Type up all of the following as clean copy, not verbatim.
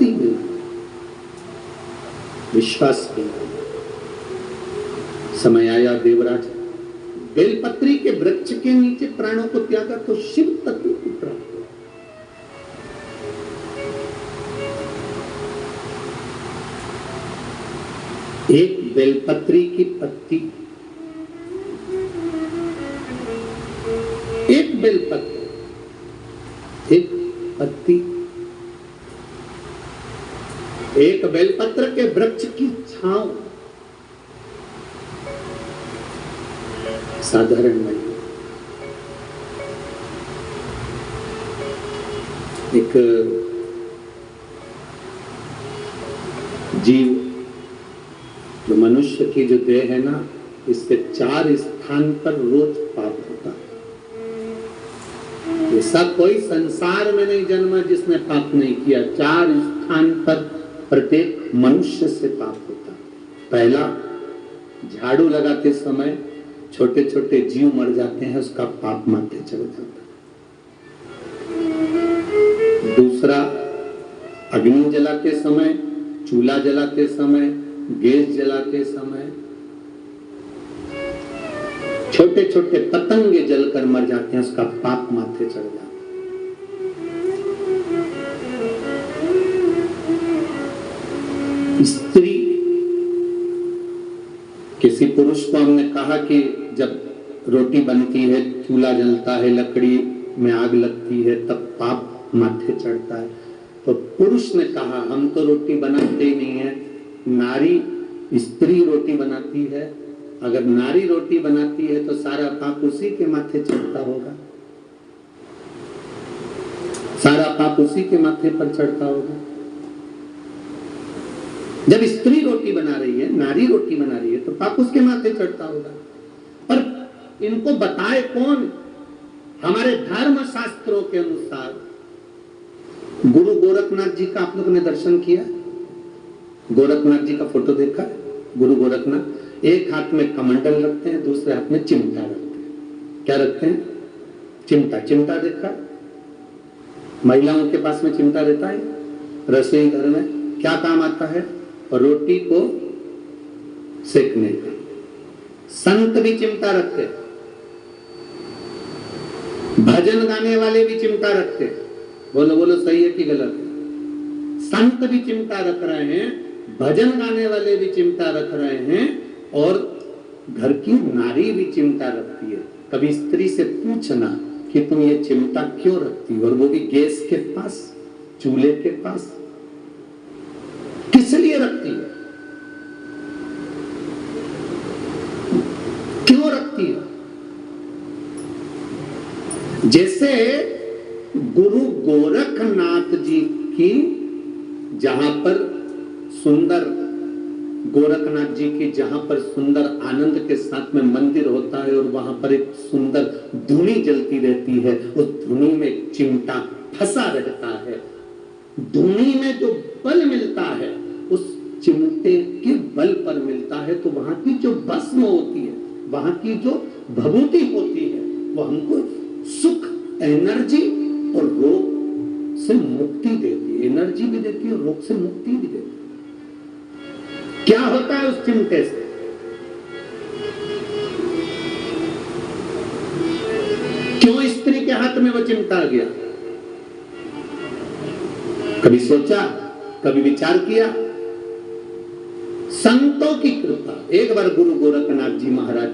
भक्ति मिला, विश्वास मिला। समय आया देवराज बेलपत्री के वृक्ष के नीचे प्राणों को त्यागा तो शिव तत्व को प्राप्त हुआ। एक बेलपत्री की पत्ती, एक बेलपत्र, एक पत्ती, एक बेलपत्र के वृक्ष की छांव साधारण नहीं। एक जीव जो मनुष्य की जो देह है ना, इसके 4 स्थान पर रोज पाप होता है। ऐसा कोई संसार में नहीं जन्मा जिसने पाप नहीं किया। 4 स्थान पर प्रत्येक मनुष्य से पाप होता है। पहला, झाड़ू लगाते समय छोटे छोटे जीव मर जाते हैं, उसका पाप माथे चढ़ जाता है। दूसरा, अग्नि जलाते समय, चूल्हा जलाते समय, गैस जलाते समय छोटे छोटे पतंगे जलकर मर जाते हैं, उसका पाप माथे चढ़ जाता है। स्त्री, किसी पुरुष को हमने कहा कि जब रोटी बनती है, चूल्हा जलता है, लकड़ी में आग लगती है, तब पाप माथे चढ़ता है। तो पुरुष ने कहा हम तो रोटी बनाते ही नहीं है, नारी स्त्री रोटी बनाती है। अगर नारी रोटी बनाती है तो सारा पाप उसी के माथे चढ़ता होगा, सारा पाप उसी के माथे पर चढ़ता होगा। जब स्त्री रोटी बना रही है, नारी रोटी बना रही है, तो पाप उसके माथे चढ़ता होगा। पर इनको बताए कौन? हमारे धर्म शास्त्रों के अनुसार गुरु गोरखनाथ जी का आप लोगों ने दर्शन किया? गोरखनाथ जी का फोटो देखा है? गुरु गोरखनाथ एक हाथ में कमंडल रखते हैं, दूसरे हाथ में चिमटा रखते हैं। क्या रखते हैं? चिमटा। चिमटा देखा? महिलाओं के पास में चिमटा रहता है रसोई घर में। क्या काम आता है? रोटी को सेकने का। संत भी चिमटा रखते, भजन गाने वाले भी चिमटा रखते। बोलो बोलो, सही है कि गलत है? संत भी चिमटा रख रहे हैं, भजन गाने वाले भी चिमटा रख रहे हैं, और घर की नारी भी चिमटा रखती है। कभी स्त्री से पूछना कि तुम ये चिमटा क्यों रखती हो, और वो भी गैस के पास, चूल्हे के पास, किस लिए रखती है? क्यों रखती है? जैसे गुरु गोरखनाथ जी की, जहां पर सुंदर गोरखनाथ जी की, जहां पर सुंदर आनंद के साथ में मंदिर होता है, और वहां पर एक सुंदर धुनी जलती रहती है, उस धुनी में एक चिमटा फंसा रहता है। धुनी में जो बल मिलता है उस चिमटे के बल पर मिलता है। तो वहां की जो भस्म होती है, वहां की जो भभूति होती है, वो हमको सुख, एनर्जी और रोग से मुक्ति देती है। एनर्जी भी देती है और रोग से मुक्ति भी देती है। क्या होता है उस चिमटे से? क्यों स्त्री के हाथ में वो चिमटा आ गया? कभी सोचा, कभी विचार किया? संतों की कृपा। एक बार गुरु गोरखनाथ जी महाराज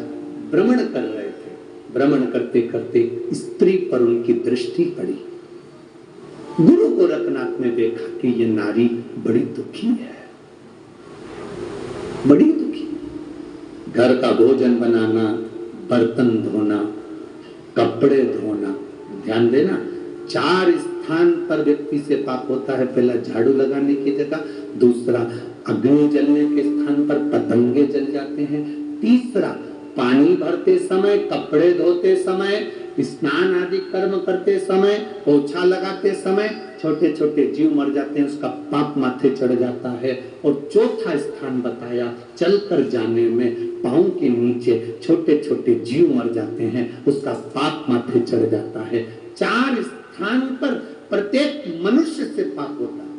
भ्रमण कर रहे थे। भ्रमण करते करते स्त्री पर उनकी दृष्टि पड़ी। गुरु गोरखनाथ ने देखा कि ये नारी बड़ी दुखी है, बड़ी दुखी। घर का भोजन बनाना, बर्तन धोना, कपड़े धोना। ध्यान देना, 4 स्थान पर व्यक्ति से पाप होता है। पहला, झाड़ू लगाने की जगह। दूसरा, अग्नि जलने के स्थान पर पतंगे जल जाते हैं। तीसरा, पानी भरते समय, कपड़े धोते समय, स्नान आदि कर्म करते समय, पोछा लगाते समय छोटे छोटे जीव मर जाते हैं, उसका पाप माथे चढ़ जाता है। और चौथा स्थान बताया, चलकर जाने में पांव के नीचे छोटे छोटे जीव मर जाते हैं, उसका पाप माथे चढ़ जाता है। 4 स्थान पर प्रत्येक मनुष्य से पाप होता है।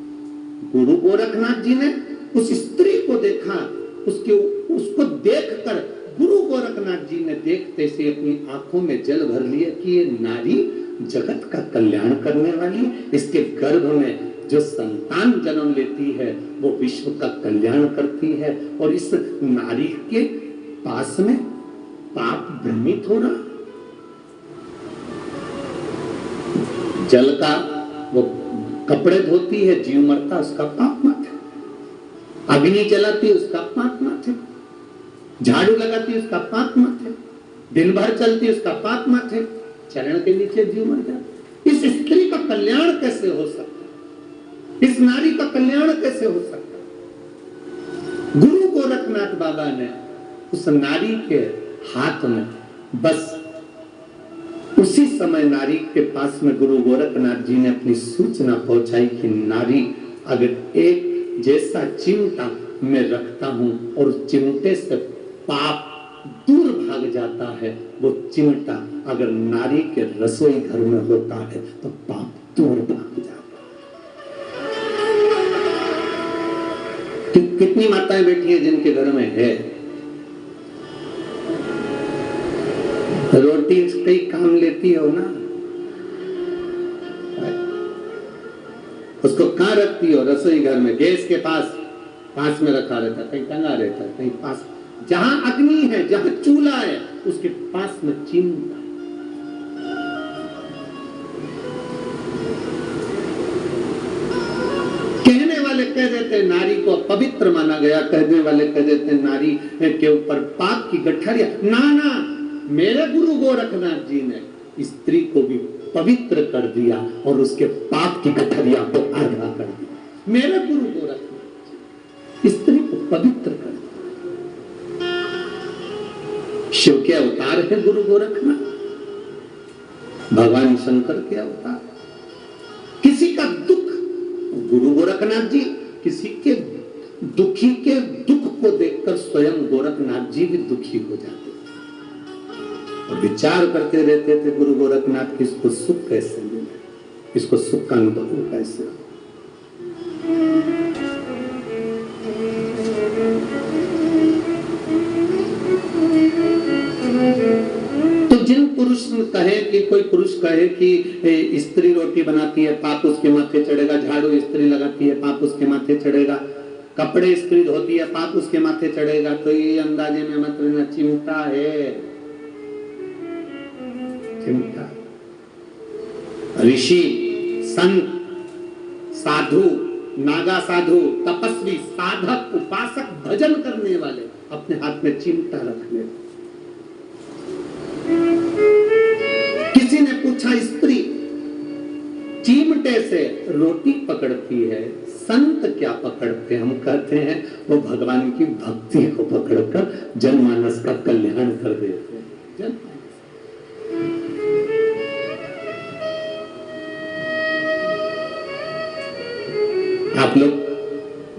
गुरु गोरखनाथ जी ने उस स्त्री को देखा, उसको देखकर गुरु गोरखनाथ जी ने देखते से अपनी आंखों में जल भर लिया कि ये नारी जगत का कल्याण करने वाली, इसके गर्भ में जो संतान जन्म लेती है वो विश्व का कल्याण करती है, और इस नारी के पास में पाप भ्रमित हो रहा। जल का वो कपड़े धोती है, जीव मरता उसका पाप मत है, अग्नि जलाती है उसका पाप मत है, झाड़ू लगाती है उसका पाप मत है, दिन भर चलती है उसका पाप मत है, चरण के नीचे जीव मर जाता। इस स्त्री का कल्याण कैसे हो सकता, इस नारी का कल्याण कैसे हो सकता? गुरु गोरखनाथ बाबा ने उस नारी के हाथ में, बस उसी समय नारी के पास में गुरु गोरखनाथ जी ने अपनी सूचना पहुंचाई कि नारी, अगर एक जैसा चिमटा मैं रखता हूं और चिमटे से पाप दूर भाग जाता है, वो चिमटा अगर नारी के रसोई घर में होता है तो पाप दूर भाग जाता है। कितनी माताएं बैठी हैं जिनके घर में है रोटी, कई काम लेती हो ना, उसको कहां रखती हो? रसोई घर में, गैस के पास में रखा रहता, कहीं टंगा रहता, कहीं पास, जहां अग्नि है, जहां चूल्हा है, उसके पास में चिमटा। कहने वाले कह देते हैं नारी को पवित्र माना गया, कहने वाले कह देते हैं नारी के ऊपर पाप की गठरिया। ना, मेरे गुरु गोरखनाथ जी ने स्त्री को भी पवित्र कर दिया और उसके पाप की गठरिया को आधा कर दिया। मेरे गुरु गोरखनाथ स्त्री को पवित्र कर दिया। शिव के अवतार है गुरु गोरखनाथ, भगवान शंकर के अवतार। किसी का दुख, गुरु गोरखनाथ जी किसी के दुखी के दुख को देखकर स्वयं गोरखनाथ जी भी दुखी हो जाते और विचार करते रहते थे गुरु गोरखनाथ की, इसको सुख कैसे मिले, इसको सुख का अनुभव कैसे। तो जिन पुरुष कहे कि, कोई पुरुष कहे कि स्त्री रोटी बनाती है पाप उसके माथे चढ़ेगा, झाड़ू स्त्री लगाती है पाप उसके माथे चढ़ेगा, कपड़े स्त्री धोती है पाप उसके माथे चढ़ेगा, तो ये अंदाजे में मत लेना, चिमटा है, चिमटा। ऋषि, संत, साधु, नागा साधु, तपस्वी, साधक, उपासक, भजन करने वाले अपने हाथ में चिमटा रख ले। किसी ने पूछा स्त्री चिमटे से रोटी पकड़ती है, संत क्या पकड़ते? हम कहते हैं वो भगवान की भक्ति को पकड़कर जनमानस का कल्याण कर देते हैं। आप लोग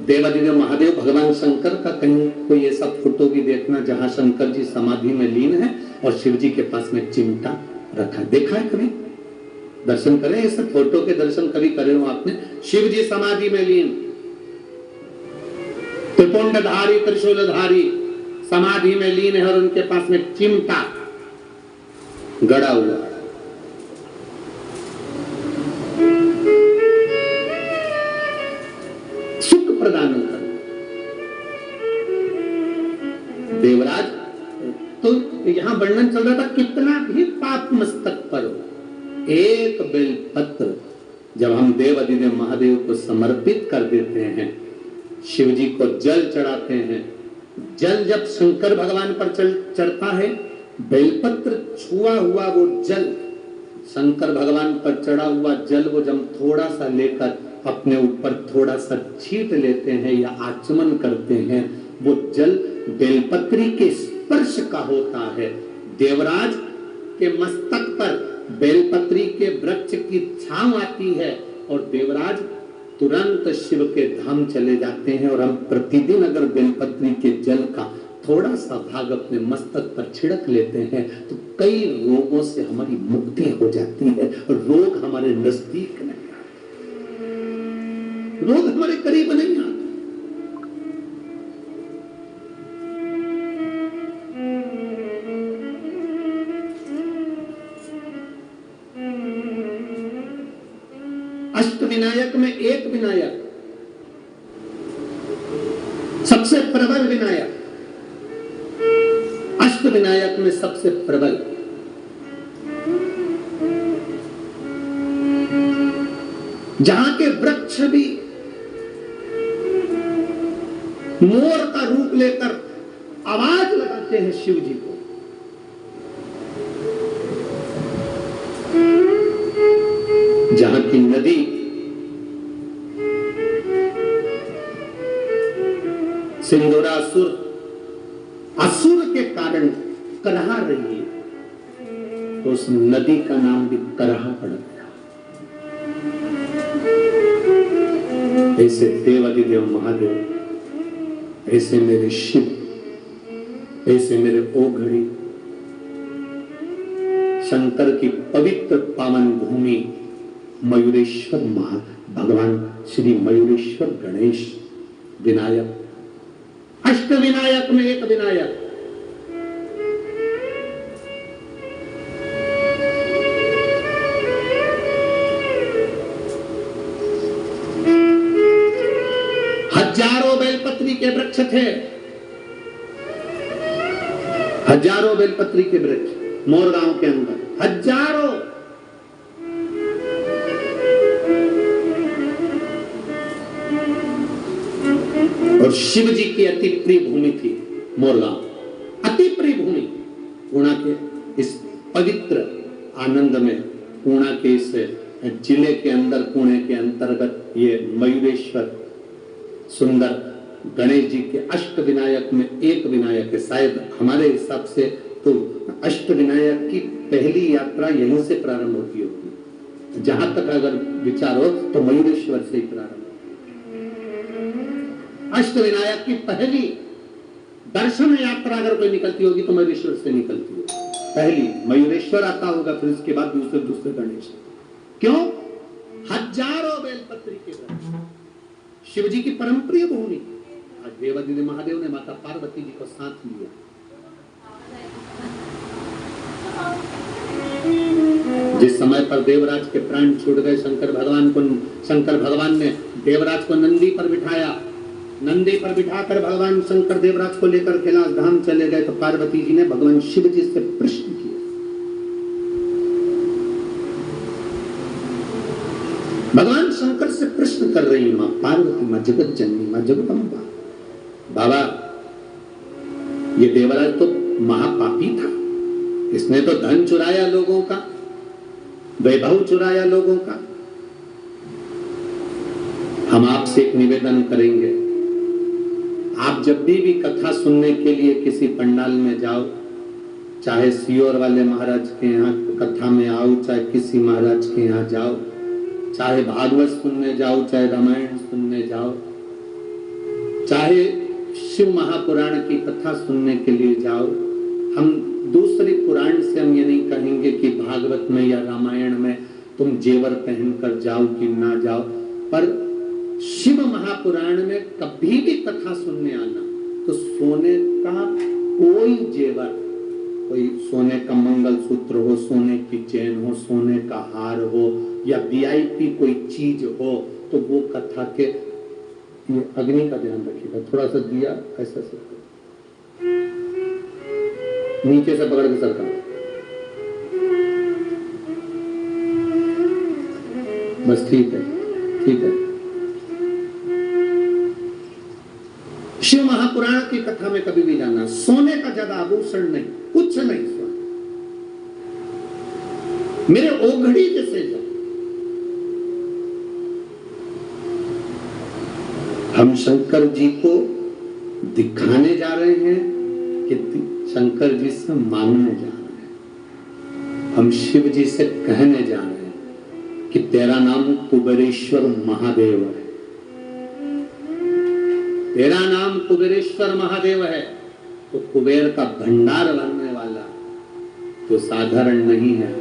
देवादिदेव महादेव भगवान शंकर का कहीं कोई ऐसा फोटो भी देखना जहां शंकर जी समाधि में लीन है और शिव जी के पास में चिमटा रखा, देखा है कभी? दर्शन करें, ऐसे फोटो के दर्शन कभी करे हो आपने? शिव जी समाधि में लीन, त्रिपुंडधारी त्रिशूलधारी समाधि में लीन है और उनके पास में चिमटा गड़ा हुआ। सुख प्रदान कर देवराज। तो यहां वर्णन चल रहा था कितना भी पाप मस्तक पर हो, एक बेलपत्र जब हम देव अधिदेव महादेव को समर्पित कर देते हैं, शिव जी को जल चढ़ाते हैं, जल जब शंकर भगवान पर चढ़ता है, बेलपत्र छुआ हुआ वो जल, शंकर भगवान पर चढ़ा हुआ जल, वो जब थोड़ा सा लेकर अपने ऊपर थोड़ा सा छींट लेते हैं या आचमन करते हैं, वो जल बेलपत्री के स्पर्श का होता है। देवराज के मस्तक पर बेलपत्री के वृक्ष की छांव आती है और देवराज तुरंत शिव के धाम चले जाते हैं। और हम प्रतिदिन अगर बेलपत्री के जल का थोड़ा सा भाग अपने मस्तक पर छिड़क लेते हैं तो कई रोगों से हमारी मुक्ति हो जाती है, रोग हमारे नजदीक नहीं आते। रोग हमारे करीब नहीं आते। अष्ट विनायक में एक विनायक, सबसे प्रबल विनायक, अष्ट विनायक में सबसे प्रबल, जहां के वृक्ष भी मोर का रूप लेकर आवाज लगाते हैं शिव जी को। जहां की नदी सिंदूरासुर असुर के कारण करहा रही है, तो उस नदी का नाम भी करहा पड़ गया। ऐसे देवादिदेव महादेव, ऐसे मेरे शिव, ऐसे मेरे ओघड़ी, शंकर की पवित्र पावन भूमि मयूरेश्वर भगवान श्री मयूरेश्वर गणेश विनायक, अष्ट विनायक में एक विनायक। हजारों बेलपत्री के वृक्ष थे, हजारों बेलपत्री के वृक्ष मोरगांव के अंदर, हजारों। और शिव जी की अति प्रिय भूमि थी मोरगांव, अति प्रिय भूमि। पूर्णा के इस पवित्र आनंद में, पूर्णा के इस जिले के अंदर, पुणे के अंतर्गत ये मयूरेश्वर सुंदर गणेश जी के अष्ट विनायक में एक विनायक है। शायद हमारे हिसाब से तो अष्ट विनायक की पहली यात्रा यहीं से प्रारंभ होती होगी। जहां तक अगर विचार हो तो मयूरेश्वर से ही प्रारंभ। अष्ट विनायक की पहली दर्शन यात्रा अगर कोई निकलती होगी तो मयूरेश्वर से निकलती होगी। पहली मयूरेश्वर आता होगा, फिर उसके बाद दूसरे गणेश। क्यों? हजारों बेलपत्री के वृक्ष, शिव जी की परम प्रिय भूमि। आज देवादिदेव महादेव ने माता पार्वती जी को साथ लिया। जिस समय पर देवराज के प्राण छूट गए, शंकर भगवान ने देवराज को नंदी पर बिठाया। नंदी पर बिठाकर भगवान शंकर देवराज को लेकर कैलाश धाम चले गए, तो पार्वती जी ने भगवान शिव जी से प्रश्न किया। भगवान शंकर से प्रश्न कर रही मां पार्वती, मां जगत जननी, मां जगदम्बा, बाबा ये देवराज तो महापापी था, इसने तो धन चुराया लोगों का, वैभव चुराया लोगों का। हम आपसे एक निवेदन करेंगे, आप जब भी कथा सुनने के लिए किसी पंडाल में जाओ, चाहे सियोर वाले महाराज के यहाँ कथा में आओ, चाहे किसी महाराज के यहाँ जाओ, चाहे भागवत सुनने जाओ, चाहे रामायण सुनने जाओ, चाहे शिव महापुराण की कथा सुनने के लिए जाओ, हम दूसरे पुराण से हम ये नहीं कहेंगे कि भागवत में या रामायण में तुम जेवर पहनकर जाओ कि ना जाओ, पर शिव महापुराण में कभी भी कथा सुनने आना तो सोने का कोई जेवर, कोई सोने का मंगलसूत्र हो, सोने की चेन हो, सोने का हार हो, या वीआईपी कोई चीज हो, तो वो कथा के अग्नि का ध्यान रखिएगा। थोड़ा सा दिया ऐसा से नीचे से पकड़ के सरका, बस ठीक है, ठीक है। शिव महापुराण की कथा में कभी भी जाना, सोने का ज्यादा आभूषण नहीं, कुछ नहीं, सोना मेरे ओघड़ी जैसे जाओ। हम शंकर जी को दिखाने जा रहे हैं कि शंकर जी से मांगने जा रहे हैं। हम शिव जी से कहने जा रहे हैं कि तेरा नाम कुबेरेश्वर महादेव है, तेरा नाम कुबेरेश्वर महादेव है। तो कुबेर का भंडार बनने वाला तो साधारण नहीं है।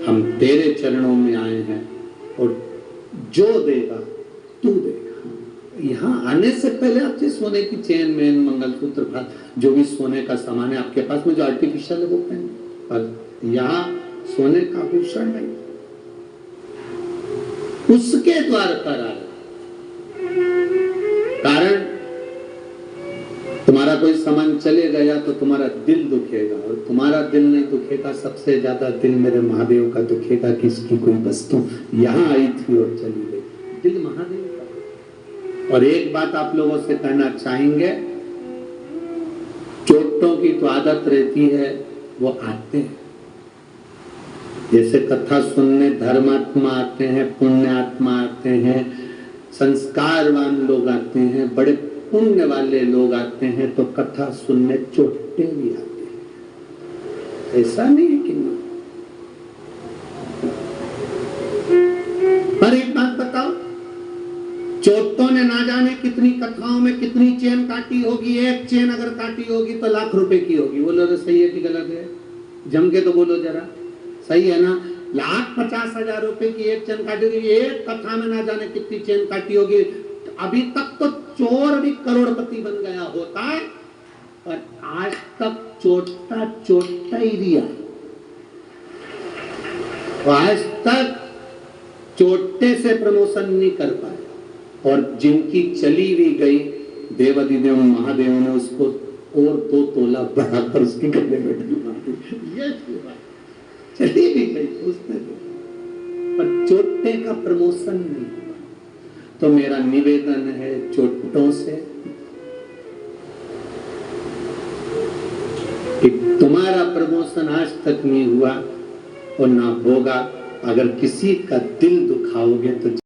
हम तेरे चरणों में आए हैं और जो देगा तू देगा। यहाँ आने से पहले आपसे सोने की चेन मेन मंगलसूत्र जो भी सोने का सामान है आपके पास में जो आर्टिफिशियल है वो पहने, पर यहाँ सोने का आभूषण नहीं, उसके द्वार पर आ रहा। कारण तुम्हारा कोई सामान चले गया तो तुम्हारा दिल दुखेगा, और तुम्हारा दिल नहीं दुखेगा, सबसे ज्यादा दिल मेरे महादेव का दुखेगा कि इसकी कोई वस्तु यहाँ आई थी और चली गई। दिल महादेव का। और एक बात आप लोगों से कहना चाहेंगे, चोटों की तो आदत रहती है, वो आते हैं, जैसे कथा सुनने धर्मात्मा आते हैं, पुण्यात्मा आते हैं, संस्कारवान लोग आते हैं, बड़े पुण्य वाले लोग आते हैं, तो कथा सुनने चोटे भी आते हैं। ऐसा नहीं है कि नहीं। पर एक बात बताओ, चोटों ने ना जाने कितनी कथाओं में कितनी चेन काटी होगी। एक चेन अगर काटी होगी तो लाख रुपए की होगी। बोलो तो सही है कि गलत है? जम के तो बोलो जरा, सही है ना? 1,50,000 रुपए की एक चेन काटी होगी। एक कथा में ना जाने कितनी चेन काटी होगी। अभी तक तो चोर भी करोड़पति बन गया होता है, और आज तक चोटा ही दिया। आज तक चोटे से प्रमोशन नहीं कर पाए, और जिनकी चली भी गई, देवाधिदेव महादेव ने उसको और 2 तोला बढ़ाकर उसके गले में डलवा दी। ये चली भी गई उसने, पर चोटे का प्रमोशन नहीं हुआ। तो मेरा निवेदन है चोटों से कि तुम्हारा प्रमोशन आज तक नहीं हुआ और ना होगा। अगर किसी का दिल दुखाओगे तो